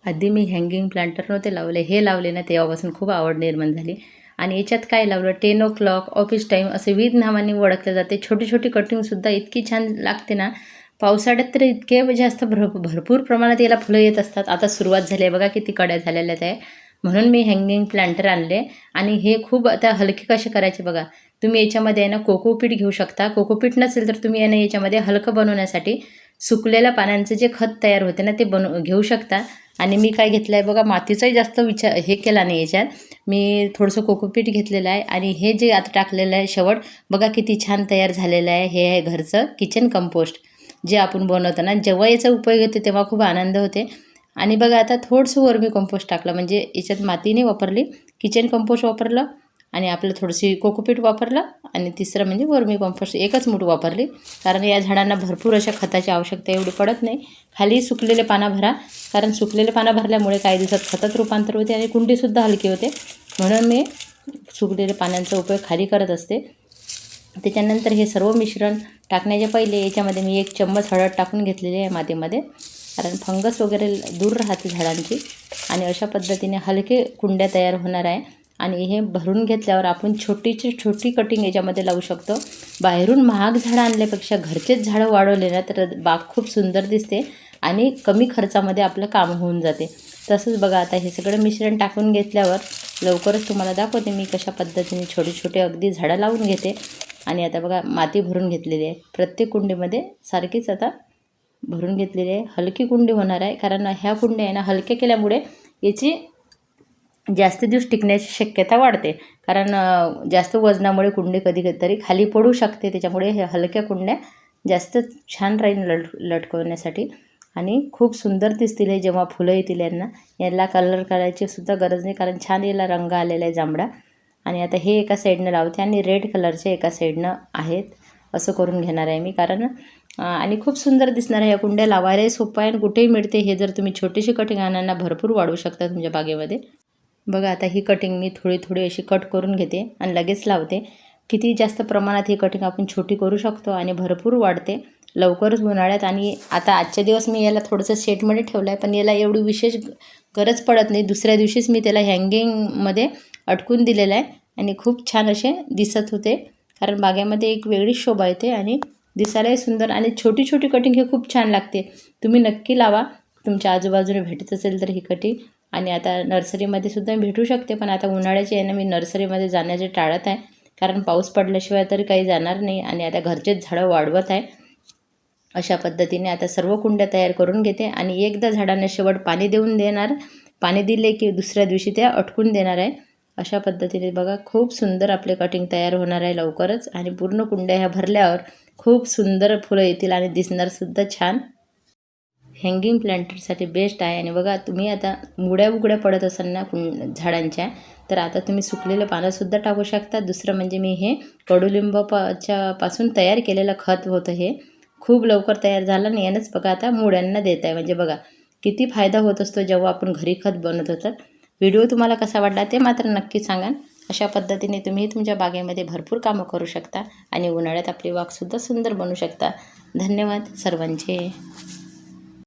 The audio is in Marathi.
आधी मी हँगिंग प्लांटर नव्हते लावले, हे लावले ना तेव्हापासून खूप आवड निर्माण झाली. आणि याच्यात काय लावलं 10 o'clock ऑफिस टाईम असे विविध नावाने ओळखले जाते. छोटी छोटी कटिंगसुद्धा इतकी छान लागते ना. पावसाळ्यात तर इतके म्हणजे जास्त भरपूर प्रमाणात याला फुलं येत असतात. आता सुरुवात झाली आहे बघा किती कड्या झालेल्या आहेत. म्हणून मी हँगिंग प्लांटर आणले. आणि हे खूप आता हलके कसे करायचे बघा. तुम्ही याच्यामध्ये आहे ना कोकोपीट घेऊ शकता. कोकोपीट नसेल तर तुम्ही आहे ना याच्यामध्ये हलकं बनवण्यासाठी सुकलेल्या पानांचं जे खत तयार होते ना ते घेऊ शकता. आणि मी काय घेतलं आहे बघा, मातीचाही जास्त हे केला नाही याच्यात. मी थोडंसं कोकोपीट घेतलेलं आहे आणि हे जे आता टाकलेलं आहे शेवट बघा किती छान तयार झालेलं आहे. हे आहे घरचं किचन कंपोस्ट जे आपण बनवतो ना. जेव्हा याचा उपयोग येतो तेव्हा खूप आनंद होते. आणि बघा आता थोडंसं वर्मी कंपोस्ट टाकलं, म्हणजे याच्यात माती नाही वापरली, किचन कंपोस्ट वापरलं आणि आपलं थोडीशी कोकोपीट वापरलं आणि तिसरं म्हणजे वर्मी कंपोस्ट एकच मूठ वापरली. कारण या झाडांना भरपूर अशा खताची आवश्यकता एवढी पडत नाही. खाली सुकलेले पानं भरा, कारण सुकलेले पानं भरल्यामुळे काही दिवसात खतात रूपांतर होते आणि कुंडीसुद्धा हलकी होते. म्हणून मी सुकलेल्या पानांचा उपयोग खाली करत असते. त्याच्यानंतर हे सर्व मिश्रण टाकण्याच्या पहिले याच्यामध्ये मी 1 चम्मच हळद टाकून घेतलेली आहे मातीमध्ये, कारण फंगस वगैरे दूर राहते झाडांची. आणि अशा पद्धतीने हलके कुंड्या तयार होणार आहे. आणि हे भरून घेतल्यावर आपण छोटीची छोटी कटिंग याच्यामध्ये लावू शकतो. बाहेरून महाग झाडं आणल्यापेक्षा घरचेच झाडं वाढवले ना तर बाग खूप सुंदर दिसते आणि कमी खर्चामध्ये आपलं काम होऊन जाते. तसंच बघा आता हे सगळं मिश्रण टाकून घेतल्यावर लवकरच तुम्हाला दाखवते मी कशा पद्धतीने छोटे छोटे अगदी झाडं लावून घेते. आणि आता बघा माती भरून घेतलेली आहे प्रत्येक कुंडीमध्ये सारखीच आता भरून घेतलेली आहे. हलकी कुंडी होणार आहे, कारण ह्या कुंड्या आहे ना हलक्या केल्यामुळे याची जास्त दिवस टिकण्याची शक्यता वाढते. कारण जास्त वजनामुळे कुंडी कधीतरी खाली पडू शकते. त्याच्यामुळे हे हलक्या कुंड्या जास्त छान राहील लटकवण्यासाठी आणि खूप सुंदर दिसतील हे जेव्हा फुलं येतील यांना. याला कलर करायची सुद्धा गरज नाही, कारण छान याला रंग आलेला आहे जांभळा. आणि आता हे एका साईडनं लावते आणि रेड कलरचे एका साईडनं आहेत. असं करून घेणार आहे मी, कारण आणि खूप सुंदर दिसणार आहे. या कुंड्या लावायलाही सोपं आहे आणि कुठेही मिळते. हे जर तुम्ही छोटीशी कटिंग आणांना भरपूर वाढवू शकता तुमच्या बागेमध्ये. बघा आता ही कटिंग मी थोडी थोडी अशी कट करून घेते आणि लगेच लावते. किती जास्त प्रमाणात ही कटिंग आपण छोटी करू शकतो आणि भरपूर वाढते लवकरच उन्हाळ्यात. आणि आता आजच्या दिवस मी याला थोडंसं शेडमध्ये ठेवलं आहे, पण याला एवढी विशेष गरज पडत नाही. दुसऱ्या दिवशीच मी त्याला हँगिंगमध्ये अटकून दिलेलं आहे आणि खूप छान असे दिसत होते. कारण बागेमध्ये एक वेगळीच शोभा येते आणि दिसायलाही सुंदर. आणि छोटी छोटी कटिंग हे खूप छान लागते. तुम्ही नक्की लावा, तुमच्या आजूबाजूने भेटत असेल तर ही कटिंग. आणि आता नर्सरीमध्ये सुद्धा भेटू शकते, पण आता उन्हाळ्याची आहे ना मी नर्सरीमध्ये जाण्याचे टाळत आहे, कारण पाऊस पडल्याशिवाय तरी काही जाणार नाही. आणि आता घरचेच झाडं वाढवत आहे. अशा पद्धतीने आता सर्व कुंड्या तयार करून घेते आणि एकदा झाडांना शेवट पाणी देऊन देणार. पाणी दिले की दुसऱ्या दिवशी त्या अटकून देणार आहे. अशा पद्धतीने बघा खूप सुंदर आपले कटिंग तयार होणार आहे लवकरच. आणि पूर्ण कुंड्या ह्या भरल्यावर खूप सुंदर फुलं येतील आणि दिसणारसुद्धा छान. हँगिंग प्लांटरसाठी बेस्ट आहे. आणि बघा तुम्ही आता मुड्या उघड्या पडत असाल ना झाडांच्या, तर आता तुम्ही सुकलेलं पानंसुद्धा टाकू शकता. दुसरं म्हणजे मी हे कडुलिंबाच्या पासून तयार केलेलं खत होतं. हे खूप लवकर तयार झालं आणि यानंच बघा आता मुड्यांना देत आहे. म्हणजे बघा किती फायदा होत असतो जेव्हा आपण घरी खत बनवतो. तर व्हिडिओ तुम्हाला कसा वाटला ते मात्र नक्की सांगा. अशा पद्धतीने तुम्ही तुमच्या बागेमध्ये भरपूर कामं करू शकता आणि उन्हाळ्यात आपली बागसुद्धा सुंदर बनवू शकता. धन्यवाद सर्वांचे.